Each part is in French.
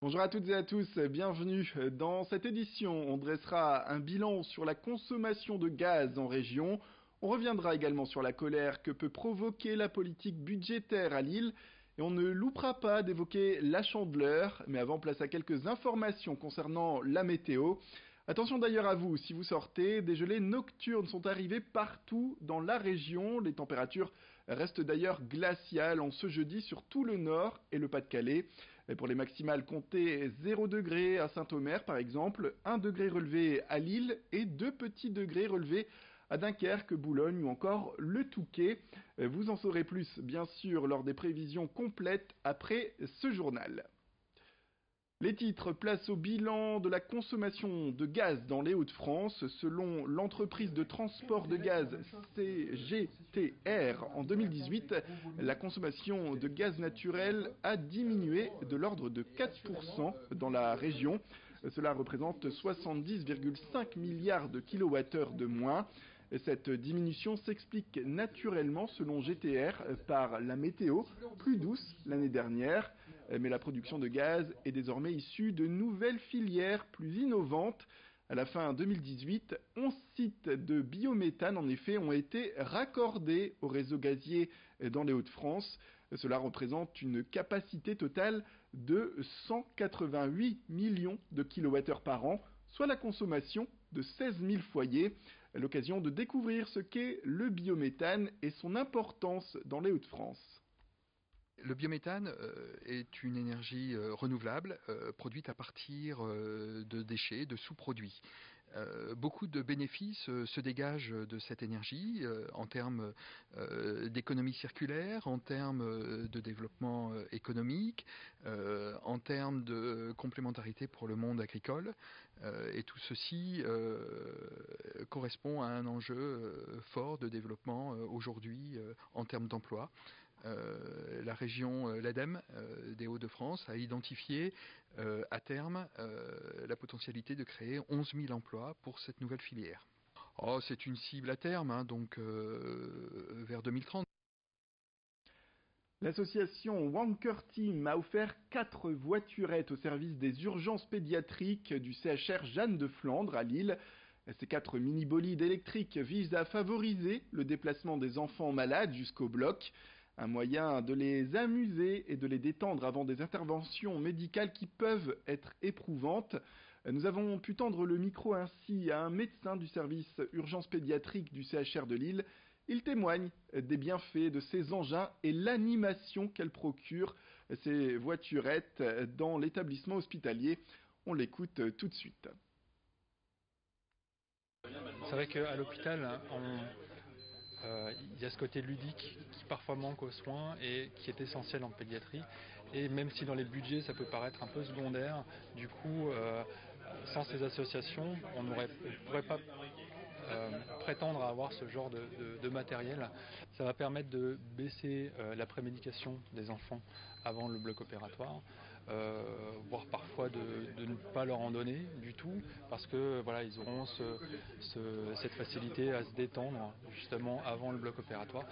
Bonjour à toutes et à tous, bienvenue. Dans cette édition, on dressera un bilan sur la consommation de gaz en région. On reviendra également sur la colère que peut provoquer la politique budgétaire à Lille. Et on ne loupera pas d'évoquer la Chandeleur. Mais avant, place à quelques informations concernant la météo. Attention d'ailleurs à vous, si vous sortez, des gelées nocturnes sont arrivées partout dans la région. Les températures restent d'ailleurs glaciales en ce jeudi sur tout le nord et le Pas-de-Calais. Et pour les maximales, comptez 0 degré à Saint-Omer par exemple, 1 degré relevé à Lille et 2 petits degrés relevés à Dunkerque, Boulogne ou encore le Touquet. Vous en saurez plus bien sûr lors des prévisions complètes après ce journal. Les titres placent au bilan de la consommation de gaz dans les Hauts-de-France. Selon l'entreprise de transport de gaz CGTR, en 2018, la consommation de gaz naturel a diminué de l'ordre de 4% dans la région. Cela représente 70,5 milliards de kilowattheures de moins. Cette diminution s'explique naturellement, selon GTR, par la météo plus douce l'année dernière. Mais la production de gaz est désormais issue de nouvelles filières plus innovantes. À la fin 2018, 11 sites de biométhane en effet ont été raccordés au réseau gazier dans les Hauts-de-France. Cela représente une capacité totale de 188 millions de kilowattheures par an, soit la consommation de 16 000 foyers. L'occasion de découvrir ce qu'est le biométhane et son importance dans les Hauts-de-France. Le biométhane est une énergie renouvelable produite à partir de déchets, de sous-produits. Beaucoup de bénéfices se dégagent de cette énergie en termes d'économie circulaire, en termes de développement économique, en termes de complémentarité pour le monde agricole. Et tout ceci correspond à un enjeu fort de développement aujourd'hui en termes d'emploi. La région, l'ADEME des Hauts-de-France a identifié à terme la potentialité de créer 11 000 emplois pour cette nouvelle filière. Oh, c'est une cible à terme, donc vers 2030. L'association Wanker Team a offert 4 voiturettes au service des urgences pédiatriques du CHR Jeanne de Flandre à Lille. Ces 4 mini-bolides électriques visent à favoriser le déplacement des enfants malades jusqu'au bloc. Un moyen de les amuser et de les détendre avant des interventions médicales qui peuvent être éprouvantes. Nous avons pu tendre le micro ainsi à un médecin du service urgence pédiatrique du CHR de Lille. Il témoigne des bienfaits de ces engins et l'animation qu'elles procurent, ces voiturettes, dans l'établissement hospitalier. On l'écoute tout de suite. C'est vrai qu'à l'hôpital, il y a ce côté ludique qui parfois manque aux soins et qui est essentiel en pédiatrie. Et même si dans les budgets ça peut paraître un peu secondaire, du coup, sans ces associations, on ne pourrait pas prétendre à avoir ce genre de matériel. Ça va permettre de baisser la prémédication des enfants avant le bloc opératoire, voire parfois de ne pas leur en donner du tout, parce que voilà, ils auront cette facilité à se détendre justement avant le bloc opératoire.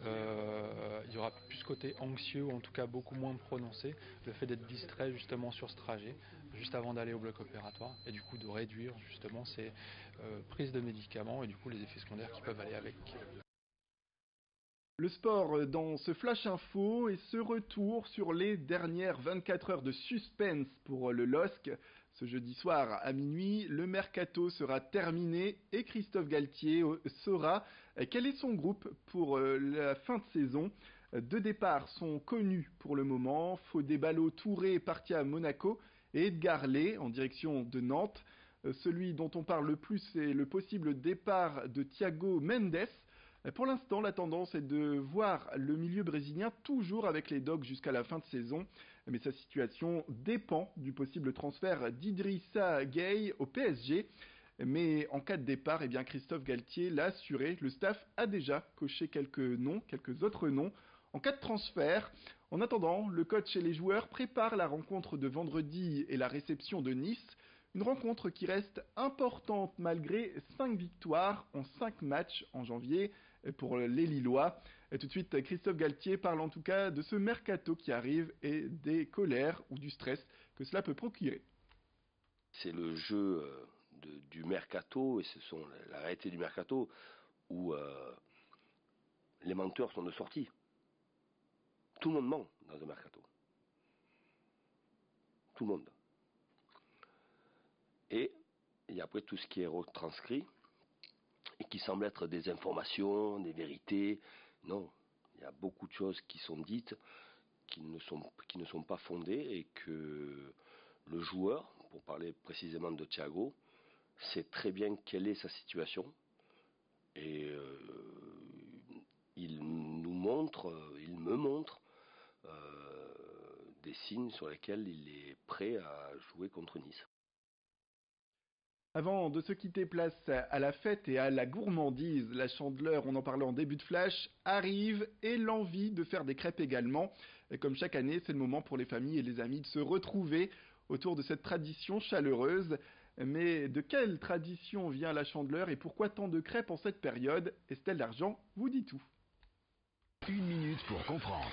Il y aura plus ce côté anxieux, ou en tout cas beaucoup moins prononcé, le fait d'être distrait justement sur ce trajet, juste avant d'aller au bloc opératoire, et du coup de réduire justement ces prises de médicaments et du coup les effets secondaires qui peuvent aller avec. Le sport dans ce Flash Info et ce retour sur les dernières 24 heures de suspense pour le LOSC. Ce jeudi soir à minuit, le mercato sera terminé et Christophe Galtier saura quel est son groupe pour la fin de saison. 2 départs sont connus pour le moment. Fodé Ballo-Touré est parti à Monaco et Edgar Lay en direction de Nantes. Celui dont on parle le plus est le possible départ de Thiago Mendes. Pour l'instant, la tendance est de voir le milieu brésilien toujours avec les Dogs jusqu'à la fin de saison. Mais sa situation dépend du possible transfert d'Idrissa Gueye au PSG. Mais en cas de départ, eh bien Christophe Galtier l'a assuré, le staff a déjà coché quelques autres noms. En cas de transfert, en attendant, le coach et les joueurs préparent la rencontre de vendredi et la réception de Nice. Une rencontre qui reste importante malgré 5 victoires en 5 matchs en janvier pour les Lillois. Et tout de suite, Christophe Galtier parle en tout cas de ce mercato qui arrive et des colères ou du stress que cela peut procurer. C'est le jeu du mercato, et ce sont la réalité du mercato, où les menteurs sont de sortie. Tout le monde ment dans le mercato. Tout le monde. Et il y a après tout ce qui est retranscrit et qui semble être des informations, des vérités. Non, il y a beaucoup de choses qui sont dites qui ne sont pas fondées, et que le joueur, pour parler précisément de Thiago, sait très bien quelle est sa situation, et il me montre des signes sur lesquels il est prêt à jouer contre Nice. Avant de se quitter, place à la fête et à la gourmandise. La Chandeleur, on en parlait en début de flash, arrive, et l'envie de faire des crêpes également. Et comme chaque année, c'est le moment pour les familles et les amis de se retrouver autour de cette tradition chaleureuse. Mais de quelle tradition vient la Chandeleur et pourquoi tant de crêpes en cette période? Estelle Dargent vous dit tout. 1 minute pour comprendre.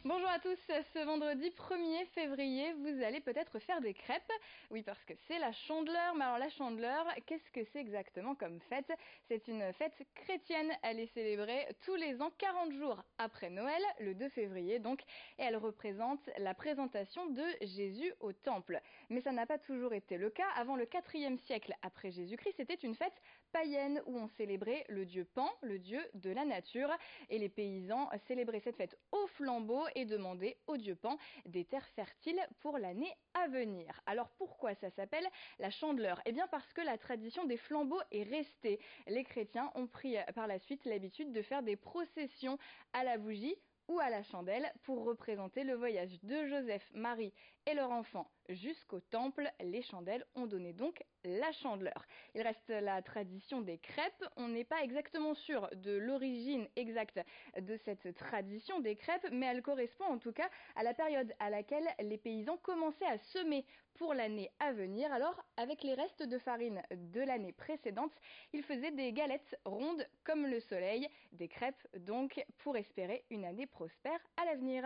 Bonjour à tous, ce vendredi 1er février, vous allez peut-être faire des crêpes. Oui, parce que c'est la Chandeleur. Mais alors la Chandeleur, qu'est-ce que c'est exactement comme fête? C'est une fête chrétienne. Elle est célébrée tous les ans, 40 jours après Noël, le 2 février donc. Et elle représente la présentation de Jésus au temple. Mais ça n'a pas toujours été le cas. Avant le 4e siècle après Jésus-Christ, c'était une fête païenne où on célébrait le dieu Pan, le dieu de la nature. Et les paysans célébraient cette fête au flambeau et demandaient au dieu Pan des terres fertiles pour l'année à venir. Alors pourquoi ça s'appelle la Chandeleur? Eh bien parce que la tradition des flambeaux est restée. Les chrétiens ont pris par la suite l'habitude de faire des processions à la bougie ou à la chandelle pour représenter le voyage de Joseph, Marie et leur enfant jusqu'au temple. Les chandelles ont donné donc la Chandeleur. Il reste la tradition des crêpes. On n'est pas exactement sûr de l'origine exacte de cette tradition des crêpes, mais elle correspond en tout cas à la période à laquelle les paysans commençaient à semer pour l'année à venir. Alors, avec les restes de farine de l'année précédente, ils faisaient des galettes rondes comme le soleil, des crêpes donc, pour espérer une année prospère à l'avenir.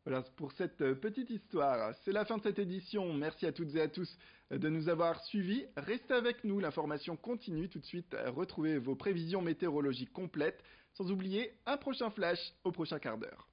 Voilà pour cette petite histoire. C'est la fin de cette édition. Merci à toutes et à tous de nous avoir suivis. Restez avec nous, l'information continue. Tout de suite, retrouvez vos prévisions météorologiques complètes. Sans oublier un prochain flash au prochain quart d'heure.